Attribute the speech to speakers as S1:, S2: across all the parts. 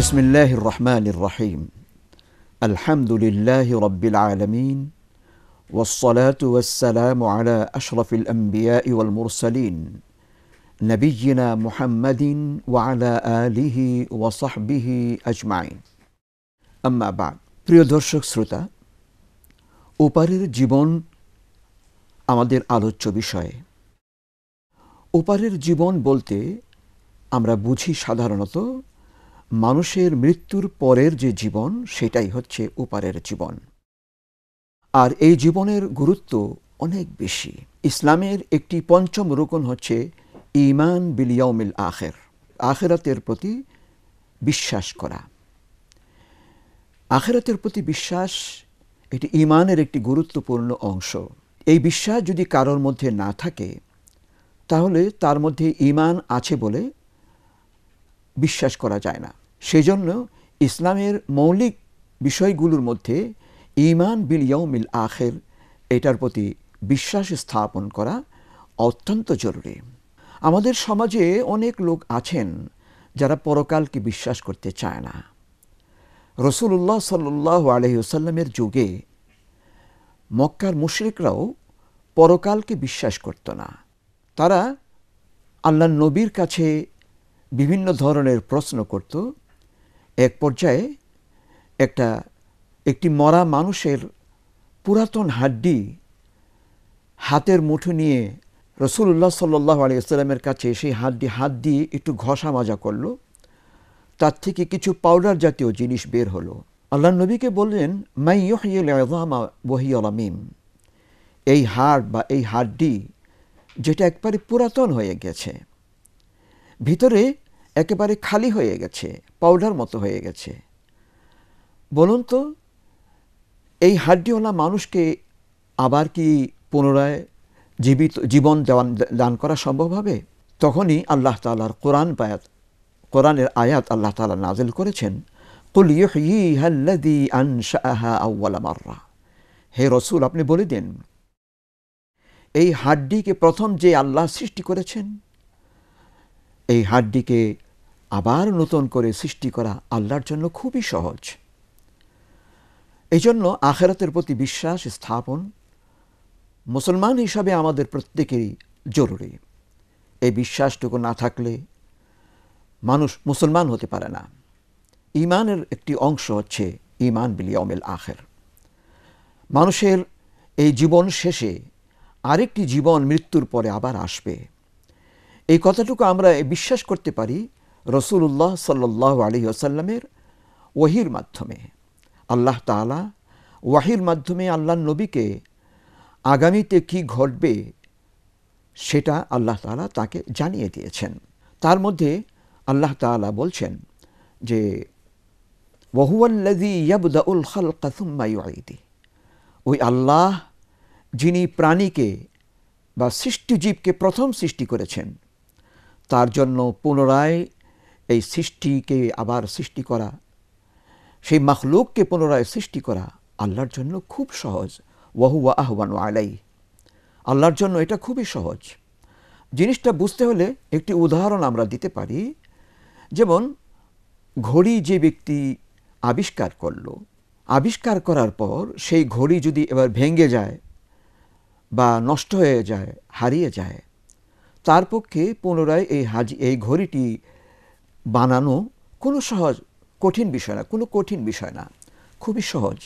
S1: بسم الله الرحمن الرحيم الحمد لله رب العالمين والصلاة والسلام على أشرف الأنبياء والمرسلين نبينا محمد وعلى آله وصحبه أجمعين أما بعد প্রিয় দর্শক শ্রোতা ওপারের জীবন আমাদের আলোচ্য বিষয়। ওপারের জীবন বলতে আমরা বুঝি সাধারণত মানুষের মৃত্যুর পরের যে জীবন সেটাই হচ্ছে ওপারের জীবন। আর এই জীবনের গুরুত্ব অনেক বেশি। ইসলামের একটি পঞ্চম রুকন হচ্ছে ঈমান বিল ইয়াউমিল আখির, আখিরাতের প্রতি বিশ্বাস করা। আখিরাতের প্রতি বিশ্বাস এটি ঈমানের একটি গুরুত্বপূর্ণ অংশ। এই বিশ্বাস যদি কারোর মধ্যে না থাকে তাহলে তার মধ্যে ঈমান আছে বলে বিশ্বাস করা যায় না। সেজন্য ইসলামের মৌলিক বিষয়গুলোর মধ্যে ঈমান বিল ইয়াউমিল আখির এটার প্রতি বিশ্বাস স্থাপন করা অত্যন্ত জরুরি। আমাদের সমাজে অনেক লোক আছেন যারা পরকালকে বিশ্বাস করতে চায় না। রাসূলুল্লাহ সাল্লাল্লাহু আলাইহি ওয়াসাল্লামের যুগে মক্কার মুশরিকরাও পরকালকে বিশ্বাস করত না। তারা আল্লাহর নবীর কাছে বিভিন্ন ধরনের প্রশ্ন করত। এক পর্যায়ে একটি মরা মানুষের পুরাতন হাড্ডি হাতের মুঠো নিয়ে রাসূলুল্লাহ সাল্লাল্লাহু আলাইহি ওয়াসাল্লামের কাছে সেই হাড্ডি হাত দিয়ে একটু ঘষা মাজা করলো। তার থেকে কিছু পাউডার জাতীয় জিনিস বের হলো। আল্লাহর নবীকে বললেন, মাই ইউহয়িল ইযামা ওয়া হিয়া রামীম, এই হাড় বা এই হাড্ডি যেটা একবারে পুরাতন হয়ে গেছে, ভিতরে একেবারে খালি হয়ে গেছে, পাউডার মতো হয়ে গেছে, বলুন তো এই হাড্ডিওয়ালা মানুষকে আবার কি পুনরায় জীবন দান করা সম্ভব হবে? তখনই আল্লাহ তাআলার কোরআনের আয়াত আল্লাহ তাআলা নাযিল করেছেন, কুল ইউহয়িহাল্লাযী আনশাআহা আউওয়ালা মাররা, হে রাসূল আপনি বলে দিন এই হাড্ডিকে প্রথম যে আল্লাহ সৃষ্টি করেছেন, এই হাড্ডিকে আবার নতুন করে সৃষ্টি করা আল্লাহর জন্য খুবই সহজ। এই জন্য আখিরাতের প্রতি বিশ্বাস স্থাপন মুসলমান হিসাবে আমাদের প্রত্যেকেরই জরুরি। এই বিশ্বাসটুকু না থাকলে মানুষ মুসলমান হতে পারে না। ঈমানের একটি অংশ হচ্ছে ঈমান বিল ইয়াউমিল আখির। মানুষের এই জীবন শেষে আরেকটি জীবন মৃত্যুর পরে আবার আসবে, এই কথাটুকু আমরা বিশ্বাস করতে পারি রাসূলুল্লাহ সাল্লাল্লাহু আলাইহি ওয়াসাল্লামের ওহীর মাধ্যমে। আল্লাহ তাআলা ওহীর মাধ্যমে আল্লাহর নবীকে আগামীতে কি ঘটবে সেটা আল্লাহ তাআলা তাকে জানিয়ে দিয়েছেন। তার মধ্যে আল্লাহ তাআলা বলছেন যে ওয়া হুয়াল্লাযী ইয়াবদাউল খালকা সুম্মা ইউঈদুহু, ওই আল্লাহ যিনি প্রাণীকে বা সৃষ্টিজীবকে প্রথম সৃষ্টি করেছেন, তার জন্য পুনরায় এই সৃষ্টিকে আবার সৃষ্টি করা, সেই মাখলুককে পুনরায় সৃষ্টি করা আল্লাহর জন্য খুব সহজ। ওয়া হুয়া আহওয়ানু আলাইহি, আল্লাহর জন্য এটা খুবই সহজ। জিনিসটা বুঝতে হলে একটি উদাহরণ আমরা দিতে পারি। যেমন ঘড়ি যে ব্যক্তি আবিষ্কার করলো, আবিষ্কার করার পর সেই ঘড়ি যদি এবার ভেঙে যায় বা নষ্ট হয়ে যায়, হারিয়ে যায়, তার পক্ষে পুনরায় এই ঘড়িটি বানানো কোনো কঠিন বিষয় না, কোনো কঠিন বিষয় না, খুবই সহজ।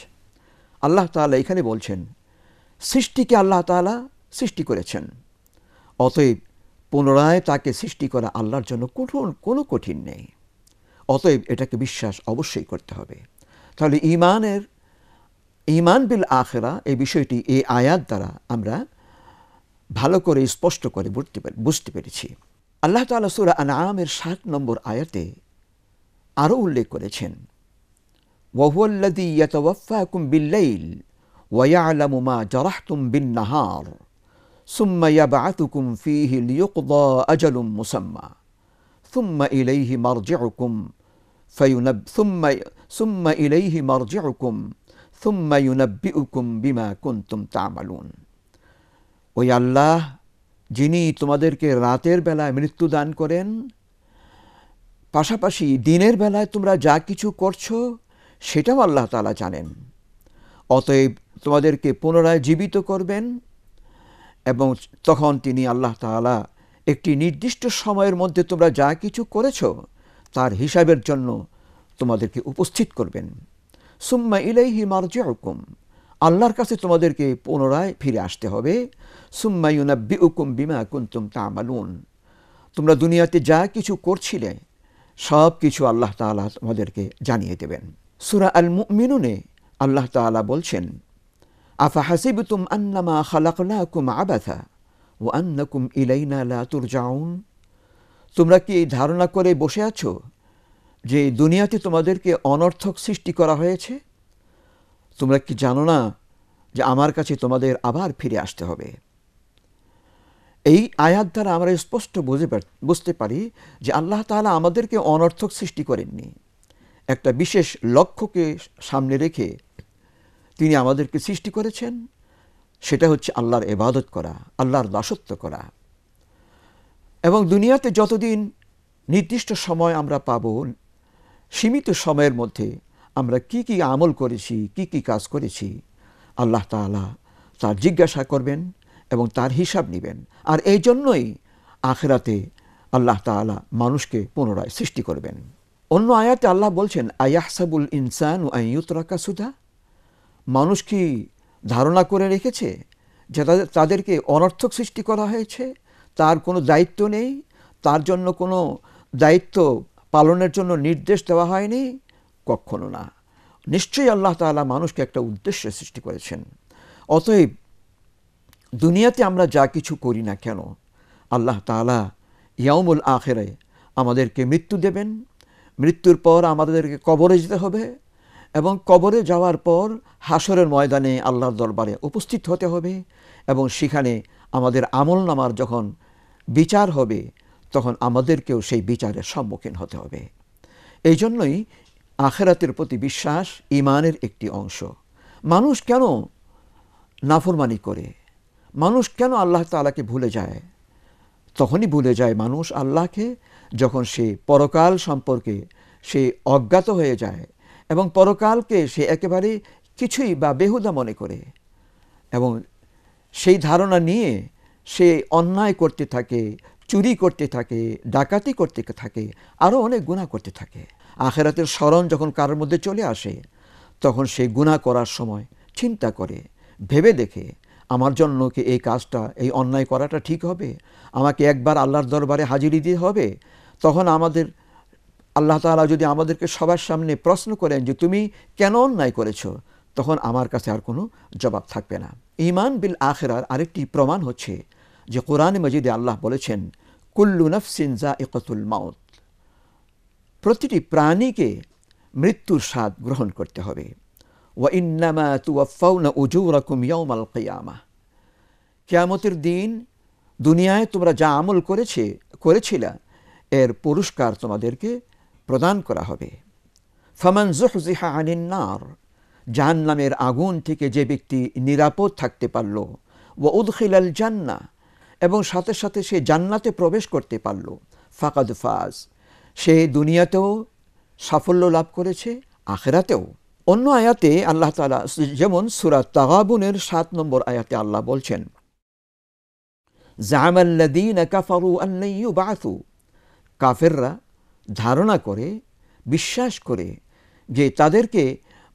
S1: আল্লাহ তাআলা এখানে বলছেন সৃষ্টিকে আল্লাহ তাআলা সৃষ্টি করেছেন, অতএব পুনরায় তাকে সৃষ্টি করা আল্লাহর জন্য কোনো কঠিন নেই। অতএব এটাকে বিশ্বাস অবশ্যই করতে হবে। তাহলে ঈমান বিল আখিরা এই বিষয়টি এই আয়াত দ্বারা আমরা ভালো করে স্পষ্ট করে বুঝতে পেরেছি। আল্লাহ তাআলা সূরা আনআমের ৭ নম্বর আয়াতে আরও উল্লেখ করেছেন, ওয়া হুয়াল্লাযী ইয়াতাওয়াফফাকুম বিল-লাইল ওয়া ইয়া'লামু মা জারাহতুম বিন-নাহার সুম্মা ইয়াব'আথুকুম ফীহি লিয়ুকদা আজালুম মুসাম্মা সুম্মা ইলাইহি মারজি'ুকুম সুম্মা ইলাইহি মারজি'ুকুম সুম্মা ইউনাব্বিউকুম বিমা কুনতুম তা'মালুন। ওই আল্লাহ যিনি তোমাদেরকে রাতের বেলায় মৃত্যু দান করেন, পাশাপাশি দিনের বেলায় তোমরা যা কিছু করছো সেটাও আল্লাহ তাআলা জানেন। অতএব তোমাদেরকে পুনরায় জীবিত করবেন এবং তখন তিনি আল্লাহ তাআলা একটি নির্দিষ্ট সময়ের মধ্যে তোমরা যা কিছু করেছো তার হিসাবের জন্য তোমাদেরকে উপস্থিত করবেন। সুম্মা ইলাইহি মারজিউকুম, আল্লাহর কাছে তোমাদেরকে পুনরায় ফিরে আসতে হবে। সুম্মা ইউনাব্বিউকুম বিমা কুনতুম তা'মালুন, তোমরা দুনিয়াতে যা কিছু করছিলে সব কিছু আল্লাহ তাআলা তোমাদেরকে জানিয়ে দেবেন। সূরা আল মুমিনুনে আল্লাহ তাআলা বলছেন, আফা হাসিবতুম আন্নামা খালাকনাকুম আবাথা ওয়া আন্নাকুম ইলাইনা লা তুরজাউন, তোমরা কি এই ধারণা করে বসে আছো যে দুনিয়াতে তোমাদেরকে অনর্থক সৃষ্টি করা হয়েছে? তোমরা কি জানো না যে আমার কাছে তোমাদের আবার ফিরে আসতে হবে? এই আয়াত দ্বারা আমরা স্পষ্ট বুঝতে পারি যে আল্লাহ তাআলা আমাদেরকে অনর্থক সৃষ্টি করেননি। একটা বিশেষ লক্ষ্যকে সামনে রেখে তিনি আমাদেরকে সৃষ্টি করেছেন, সেটা হচ্ছে আল্লাহর ইবাদত করা, আল্লাহর দাসত্ব করা। এবং দুনিয়াতে যতদিন নির্দিষ্ট সময় আমরা পাব, সীমিত সময়ের মধ্যে আমরা কি কি আমল করেছি, কি কি কাজ করেছি, আল্লাহ তাআলা তার জিজ্ঞাসা করবেন এবং তার হিসাব নেবেন। আর এই জন্যই আখিরাতে আল্লাহ তাআলা মানুষকে পুনরায় সৃষ্টি করবেন। অন্য আয়াতে আল্লাহ বলছেন, আয়াহসাবুল ইনসানু আন ইউতরাকা সুদা, মানুষ কি ধারণা করে রেখেছে যে তাদেরকে অনর্থক সৃষ্টি করা হয়েছে, তার কোনো দায়িত্ব নেই, তার জন্য কোনো দায়িত্ব পালনের জন্য নির্দেশ দেওয়া হয়নি? কখনো না। নিশ্চয়ই আল্লাহ তাআলা মানুষকে একটা উদ্দেশ্যে সৃষ্টি করেছেন। অতএব দুনিয়াতে আমরা যা কিছু করি না কেন, আল্লাহ তাআলা ইয়াউমুল আখিরায় আমাদেরকে মৃত্যু দেবেন। মৃত্যুর পর আমাদেরকে কবরে যেতে হবে এবং কবরে যাওয়ার পর হাসরের ময়দানে আল্লাহর দরবারে উপস্থিত হতে হবে এবং সেখানে আমাদের আমলনামার যখন বিচার হবে তখন আমাদেরকেও সেই বিচারের সম্মুখীন হতে হবে। এই জন্যই আখিরাতের প্রতি বিশ্বাস ঈমানের একটি অংশ। মানুষ কেন নাফরমানি করে, মানুষ কেন আল্লাহ তাআলাকে ভুলে যায়? তখনই ভুলে যায় মানুষ আল্লাহকে যখন সে পরকাল সম্পর্কে সে অজ্ঞাত হয়ে যায় এবং পরকালকে সে একেবারে কিছুই বা বেহুদা মনে করে এবং সেই ধারণা নিয়ে সে অন্যায় করতে থাকে, চুরি করতে থাকে, ডাকাতি করতে থাকে, আরও অনেক গুনাহ করতে থাকে। আখিরাতের স্মরণ যখন কারোর মধ্যে চলে আসে তখন সে গুনাহ করার সময় চিন্তা করে, ভেবে দেখে আমার জন্য কি এই কাজটা, এই অন্যায় করাটা ঠিক হবে? আমাকে একবার আল্লাহর দরবারে হাজিরি দিয়ে হবে। তখন আমাদের আল্লাহ তাআলা যদি আমাদেরকে সবার সামনে প্রশ্ন করেন যে তুমি কেন অন্যায় করেছো, তখন আমার কাছে আর কোনো জবাব থাকবে না। ঈমান বিল আখিরার আরেকটি প্রমাণ হচ্ছে যে কোরআনে মাজিদে আল্লাহ বলেছেন, কুল্লু নাফসিন যায়িকাতুল মাউত, প্রতিটি প্রাণীকে মৃত্যুর স্বাদ গ্রহণ করতে হবে। ওয়া ইন্নামা তুওয়াফাউনা উজুরাকুম ইয়াউমাল কিয়ামাহ, কিয়ামতের দিন দুনিয়ায় তোমরা যা আমল করেছিলা এর পুরস্কার তোমাদেরকে প্রদান করা হবে। ফামান যুহযিহা আনিন নার, জাহান্নামের আগুন থেকে যে ব্যক্তি নিরাপদ থাকতে পারল, ওয়া উদখিলাল জান্নাহ, এবং সাথে সাথে সে জান্নাতে প্রবেশ করতে পারল, ফাকাদ ফাজ, সে দুনিয়াতেও সাফল্য লাভ করেছে, আখিরাতেও। অন্য আয়াতে আল্লাহ তাআলা, যেমন সূরা তাগাবুনের 7 নম্বর আয়াতে আল্লাহ বলছেন, জামাল্লাযীনা কাফারু আন লা ইউবাসু, কাফেররা ধারণা করে, বিশ্বাস করে যে তাদেরকে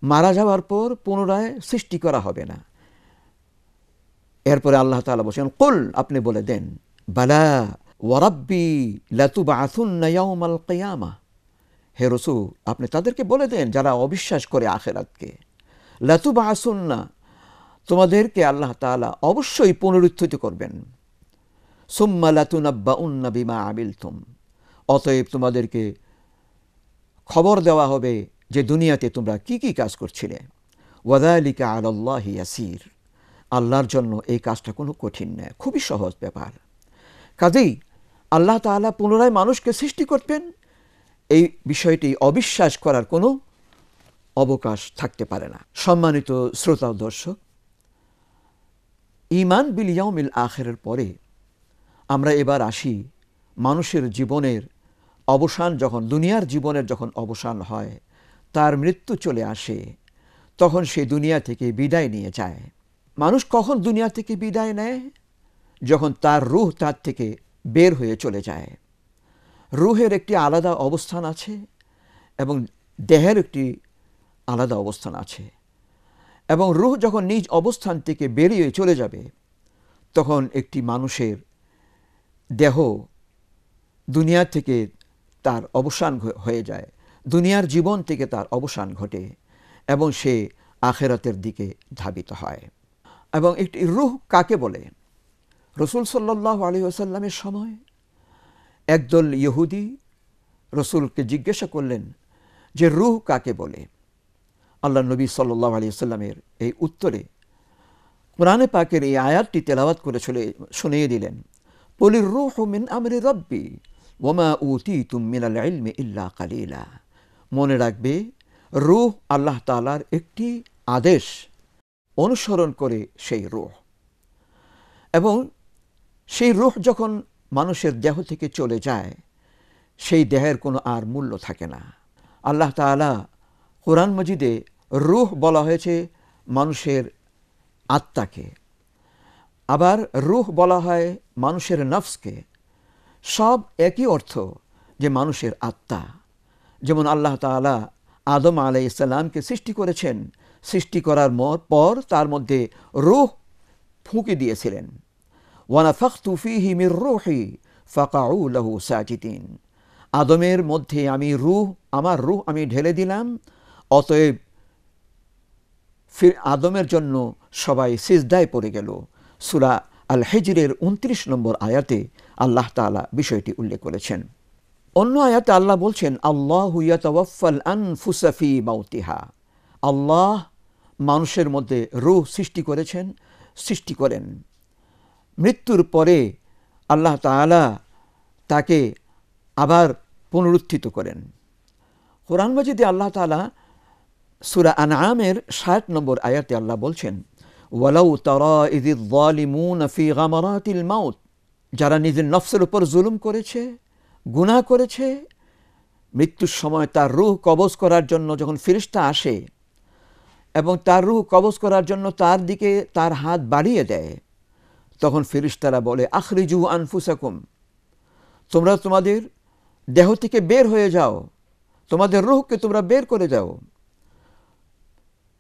S1: মারা যাওয়ার পর পুনরায় সৃষ্টি করা হবে না। এরপরে আল্লাহ তাআলা বলেন, কুল, আপনি বলে দেন, বালা ওয়া রাব্বি লাতুবআসুন্না ইয়াউমাল কিয়ামাহ, হে রাসূল আপনি তাদেরকে বলে দেন যারা অবিশ্বাস করে আখিরাতকে, লাতুবআসুন্না, তোমাদেরকে আল্লাহ তাআলা অবশ্যই পুনরুত্থিত করবেন। সুম্মা লাতুনাব্বাউন্না বিমা আমিলতুম, অতএব তোমাদেরকে খবর দেওয়া হবে যে দুনিয়াতে তোমরা কি কি কাজ করছিলে। ওয়াযালিকা আলাল্লাহি ইয়াসির, আল্লাহর জন্য এই কাজটা কোনো কঠিন নয়, খুবই সহজ ব্যাপার। কাজেই আল্লাহ তাআলা পুনরায় মানুষকে সৃষ্টি করতেন, এই বিষয়টি অবিশ্বাস করার কোনো অবকাশ থাকতে পারে না। সম্মানিত শ্রোতা ও দর্শক, ঈমান বিল ইয়াউমিল আখিরের পরে আমরা এবার আসি মানুষের জীবনের অবসান যখন দুনিয়ার জীবনের যখন অবসান হয়, তার মৃত্যু চলে আসে, তখন সে দুনিয়া থেকে বিদায় নিয়ে যায়। মানুষ কখন দুনিয়া থেকে বিদায় নেয়? যখন তার রূহ তার থেকে বের হয়ে চলে যায়। রূহের একটি আলাদা অবস্থান আছে এবং দেহের একটি আলাদা অবস্থান আছে, এবং রূহ যখন নিজ অবস্থান থেকে বেরিয়ে চলে যাবে, তখন একটি মানুষের দেহ দুনিয়া থেকে তার অবসান হয়ে যায়, দুনিয়ার জীবন থেকে তার অবসান ঘটে এবং সে আখিরাতের দিকে ধাবিত হয়। এবং একটি রূহ কাকে বলে? রসুল সাল্লাল্লাহু আলাইহি ওয়াসাল্লামের সময় একদল ইহুদি রসুলকে জিজ্ঞাসা করলেন যে রূহ কাকে বলে। আল্লাহ নবী সাল্লাল্লাহু আলাইহি ওয়াসাল্লামের এই উত্তরে কোরআনে পাকের এই আয়াতটি তেলাওয়াত করে শুনিয়ে দিলেন, কুলির রূহু মিন আমরি রাব্বি ওয়া মা উতীতুম মিনাল ইলমি ইল্লা কালিলা। মনে রাখবে, রূহ আল্লাহ তাআলার একটি আদেশ, অনুসরণ করে সেই রূহ, এবং সেই রূহ যখন মানুষের দেহ থেকে চলে যায়, সেই দেহের কোনো আর মূল্য থাকে না। আল্লাহ তাআলা কোরআন মাজিদে রূহ বলা হয়েছে মানুষের আত্মাকে, আবার রূহ বলা হয় মানুষের নফসকে। সব একই অর্থ, যে মানুষের আত্মা। যেমন আল্লাহ তাআলা আদম আলাইহিস সালামকে সৃষ্টি করেছেন, সৃষ্টি করার পর তার মধ্যে রূহ ফুঁকে দিয়েছিলেন। ওয়ানাফাখতু ফীহি মির রূহি ফাকাউ লাহু সাজিদিন। আদমের মধ্যে আমার রূহ আমি ঢেলে দিলাম, অতএব আদমের জন্য সবাই সিজদায় পড়ে গেল। সূরা আল হিজরের 29 নম্বর আয়াতে আল্লাহ তাআলা বিষয়টি উল্লেখ করেছেন। অন্য আয়াতে আল্লাহ বলছেন, আল্লাহু ইয়াতাওয়াফাল আনফুসা ফি মাউতিহা। আল্লাহ মানুষের মধ্যে রূহ সৃষ্টি করেন। মৃত্যুর পরে আল্লাহ তাআলা তাকে আবার পুনরুত্থিত করেন। কোরআন মাজিদে আল্লাহ তাআলা সূরা আনআমের 60 নম্বর আয়াতে আল্লাহ বলছেন, ওয়ালাউ তারা ইযিয যালিমুনা ফি গামারাতিল মাউত। যারা নিজের নফসের উপর জুলুম করেছে, গুনাহ করেছে, মৃত্যুর সময় তার রূহ কবজ করার জন্য যখন ফেরেশতা আসে এবং তার রূহ কবজ করার জন্য তার দিকে তার হাত বাড়িয়ে দেয়, তখন ফেরেশতারা বলে, আখরিজু আনফুসাকুম, তোমরা তোমাদের দেহ থেকে বের হয়ে যাও, তোমাদের রূহকে তোমরা বের করে দাও।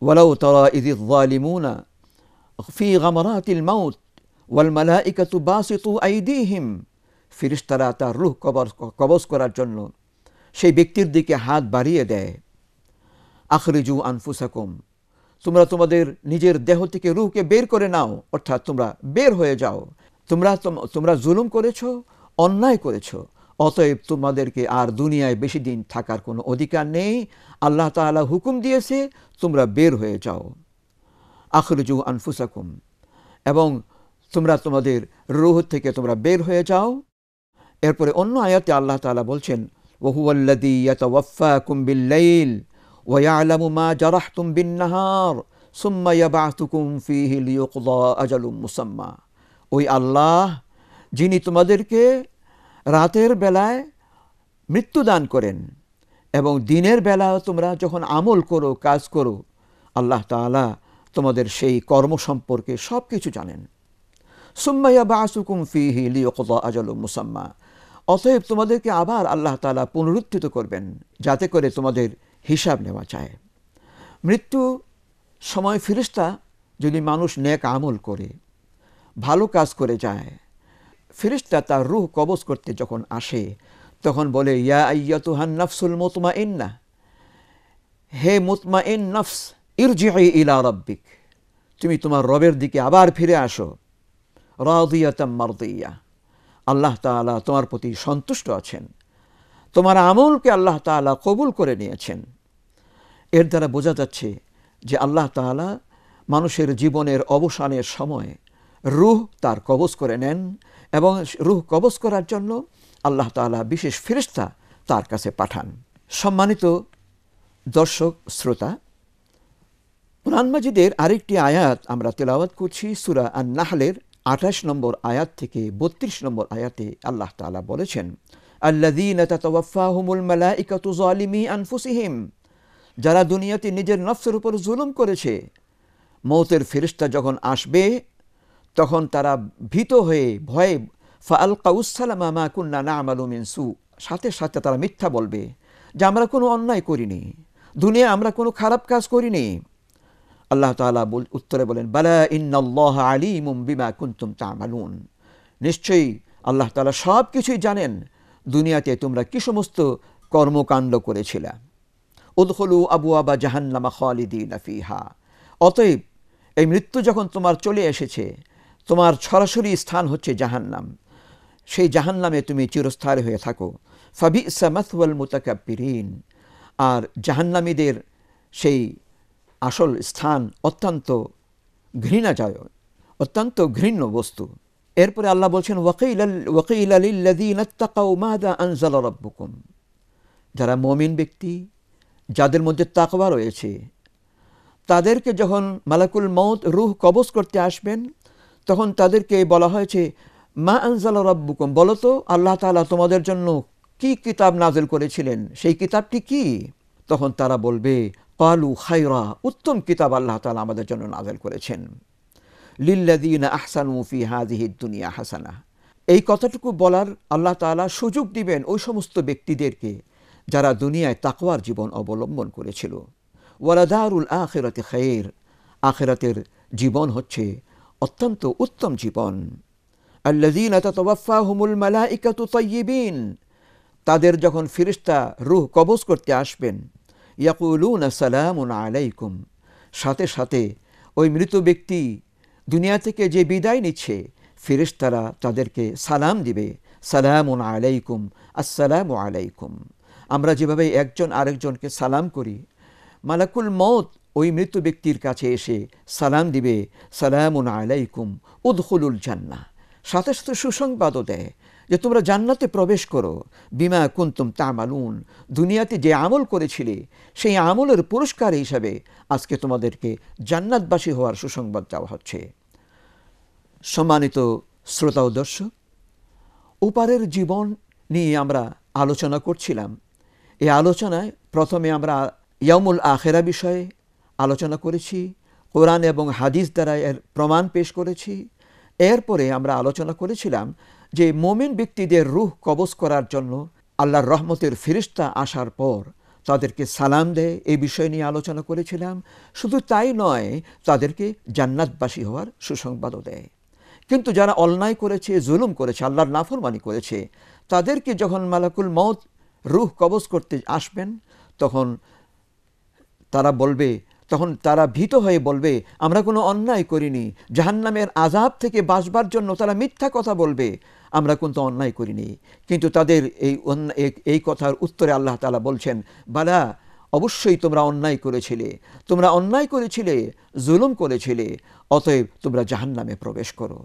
S1: ওয়ালাউ তারা ইযিয যালিমুনা ফি গামারাতিল মাউত ওয়াল মালাইকাতু বাসিতু আইদিহিম। ফেরেশতারা তার রূহ কবজ করার জন্য সেই ব্যক্তির দিকে হাত বাড়িয়ে দেয়। আখরিজু আনফুসাকুম, তোমরা তোমাদের নিজের দেহ থেকে রূহকে বের করে নাও, অর্থাৎ তোমরা বের হয়ে যাও। তোমরা জুলুম করেছো, অন্যায় করেছো, অতএব তোমাদেরকে আর দুনিয়ায় বেশি দিন থাকার কোনো অধিকার নেই। আল্লাহ তাআলা হুকুম দিয়েছে, তোমরা বের হয়ে যাও। আখরিজু আনফুসাকুম, এবং তোমরা তোমাদের রূহ থেকে তোমরা বের হয়ে যাও। এরপরে অন্য আয়াতে আল্লাহ তাআলা বলছেন, ওয়াহুয়াল্লাযী ইয়াতাওয়াফফাকুম বিল-লাইল ওয়া ইয়া'লামু মা জারাহতুম বিন-নাহার সুম্মা ইয়াবআসুকুম ফীহি লিইয়ুকযা আজালুম মুসাম্মা। ওই আল্লাহ যিনি তোমাদেরকে রাতের বেলায় মৃত্যুদান করেন এবং দিনের বেলা তোমরা যখন আমল করো, কাজ করো, আল্লাহ তাআলা তোমাদের সেই কর্ম সম্পর্কে সব কিছু জানেন। সুম্মা ইয়াবআসুকুম ফীহি লিইয়ুকযা আজালুম মুসাম্মা। অতএব তোমাদেরকে আবার আল্লাহ তাআলা পুনরুত্থিত করবেন, যাতে করে তোমাদের হিসাব নেওয়া যায়। মৃত্যু সময় ফেরেশতা যদি মানুষ নেক আমল করে, ভালো কাজ করে যায়, ফেরেশতা তার রূহ কবজ করতে যখন আসে, তখন বলে, ইয়া আইয়াতুহান নাফসুল মুতমাইন্নাহ, হে মুতমাইন নফস, ইরজিই ইলা রাব্বিক, তুমি তোমার রবের দিকে আবার ফিরে আসো। রাদিয়াতাম মারদিয়া, আল্লাহ তাআলা তোমার প্রতি সন্তুষ্ট আছেন, তোমার আমলকে আল্লাহ তাআলা কবুল করে নিয়েছেন। এর দ্বারা বোঝা যাচ্ছে যে আল্লাহ তাআলা মানুষের জীবনের অবসানের সময় রূহ তার কবজ করে নেন, এবং রূহ কবজ করার জন্য আল্লাহ তাআলা বিশেষ ফেরেশতা তার কাছে পাঠান। সম্মানিত দর্শক শ্রোতা, কুরআন মাজিদের আরেকটি আয়াত আমরা তেলাওয়াত করছি। সূরা আন-নাহলের 28 নম্বর আয়াত থেকে 32 নম্বর আয়াতে আল্লাহ তাআলা বলেছেন, আল্লাযীনা তাতাওয়াফফাহুমুল মালাইকাতু যালিমি আনফুসিহিম, যারা দুনিয়াতে নিজের নফসের উপর জুলুম করেছে, মৌতের ফেরেশতা যখন আসবে তখন তারা ভীত হয়ে ভয়ে ফাআলকাউস সালামা মা কুন্না না'মালু মিন সু, সাথে সাথে তারা মিথ্যা বলবে যে আমরা কোনো অন্যায় করিনি, দুনিয়ায় আমরা কোনো খারাপ কাজ করিনি। আল্লাহ তাআলা উত্তরে বলেন, বালা ইন্নাল্লাহা আলীমুম বিমা কুনতুম তা'মালুন, নিশ্চয়ই আল্লাহ তাআলা সব কিছুই জানেন দুনিয়াতে তোমরা কি সমস্ত কর্মকাণ্ড করেছিলে। উদখুলু আবওয়াবা জাহান্নামা খালিদিনা ফিহা, অতএব এই মৃত্যু যখন তোমার চলে এসেছে, তোমার সরাসরি স্থান হচ্ছে জাহান্নাম, সেই জাহান্নামে তুমি চিরস্থায়ী হয়ে থাকো। ফাবিসা মাসওয়াল মুতাকাব্বিরিন, আর জাহান্নামীদের সেই আসল স্থান অত্যন্ত ঘৃণাজনক, অত্যন্ত ঘৃণ্য বস্তু। এরপরে আল্লাহ বলছেন, ওয়াকিলা লিল্লাযীনা ইত্তাকাউ মাযা আনজালা রাব্বুকুম, যারা মুমিন ব্যক্তি, যাদের মধ্যে তাকওয়া রয়েছে, তাদেরকে যখন মালাকুল মউত রূহ কবজ করতে আসবেন তখন তাদেরকে বলা হয়েছে, মা আনজালা রাব্বুকুম, বলো তো আল্লাহ তাআলা তোমাদের জন্য কি কিতাব নাযিল করেছিলেন, সেই কিতাবটি কি? তখন তারা বলবে, ক্বালু খায়রা, উত্তম কিতাব আল্লাহ তাআলা আমাদের জন্য নাযিল করেছেন। লিল্লাযীনা আহসানু ফি হাযিহিদ দুনিয়া হাসানা, এই কথাটুকু বলার আল্লাহ তাআলা সুযোগ দিবেন ওই সমস্ত ব্যক্তিদেরকে যারা দুনিয়ায় তাকওয়ার জীবন অবলম্বন করেছিল। ওয়ালাদারুল আখিরাতি খায়র, আখিরাতের জীবন হচ্ছে অত্যন্ত উত্তম জীবন। আল্লাযীনা তাতাওয়াফফাহুমুল মালাইকাতু তাইয়্যিবিন, তাদের যখন ফেরেশতা রূহ কবজ করতে আসবেন, ইয়াকুলুনা সালামুন আলাইকুম, সাথে সাথে ওই মৃত ব্যক্তি দুনিয়া থেকে যে বিদায় নিচ্ছে ফেরেশতারা তাদেরকে সালাম দিবে, সালামুন আলাইকুম, আসসালামু আলাইকুম। আমরা যেভাবে একজন আরেকজনকে সালাম করি, মালাকুল মউত ওই মৃত ব্যক্তির কাছে এসে সালাম দিবে, সালামুন আলাইকুম উদখুলুল জান্নাহ, সাথে সাথে সুসংবাদও দেয় যে তোমরা জান্নাতে প্রবেশ করো, বিমা কুনতুম তা'মালুন, দুনিয়াতে যে আমল করেছিলে সেই আমলের পুরস্কার হিসাবে আজকে তোমাদেরকে জান্নাতবাসী হওয়ার সুসংবাদ দেওয়া হচ্ছে। সম্মানিত শ্রোতা ও দর্শক, ওপারের জীবন নিয়ে আমরা আলোচনা করছিলাম। এই আলোচনায় প্রথমে আমরা ইয়াউমুল আখিরা বিষয়ে আলোচনা করেছি, কোরআন এবং হাদিস দ্বারা এর প্রমাণ পেশ করেছি। এরপরে আমরা আলোচনা করেছিলাম যে মুমিন ব্যক্তিদের রূহ কবজ করার জন্য আল্লাহর রহমতের ফেরেশতা আসার পর তাদেরকে সালাম দেয়, এই বিষয় নিয়ে আলোচনা করেছিলাম। শুধু তাই নয়, তাদেরকে জান্নাতবাসী হওয়ার সুসংবাদও দেয়। কিন্তু যারা অন্যায় করেছে, জুলুম করেছে, আল্লাহর নাফরমানি করেছে, তাদেরকে যখন মালাকুল মউত রূহ কবজ করতে আসবেন তখন তারা ভীত হয়ে বলবে, আমরা কোনো অন্যায় করিনি। জাহান্নামের আযাব থেকে বাঁচবার জন্য তারা মিথ্যা কথা বলবে, আমরা কিন্তু অন্যায় করিনি। কিন্তু তাদের এই কথার উত্তরে আল্লাহ তাআলা বলছেন, বালা, অবশ্যই তোমরা অন্যায় করেছিলে, জুলুম করেছিলে, অতএব তোমরা জাহান্নামে প্রবেশ করো।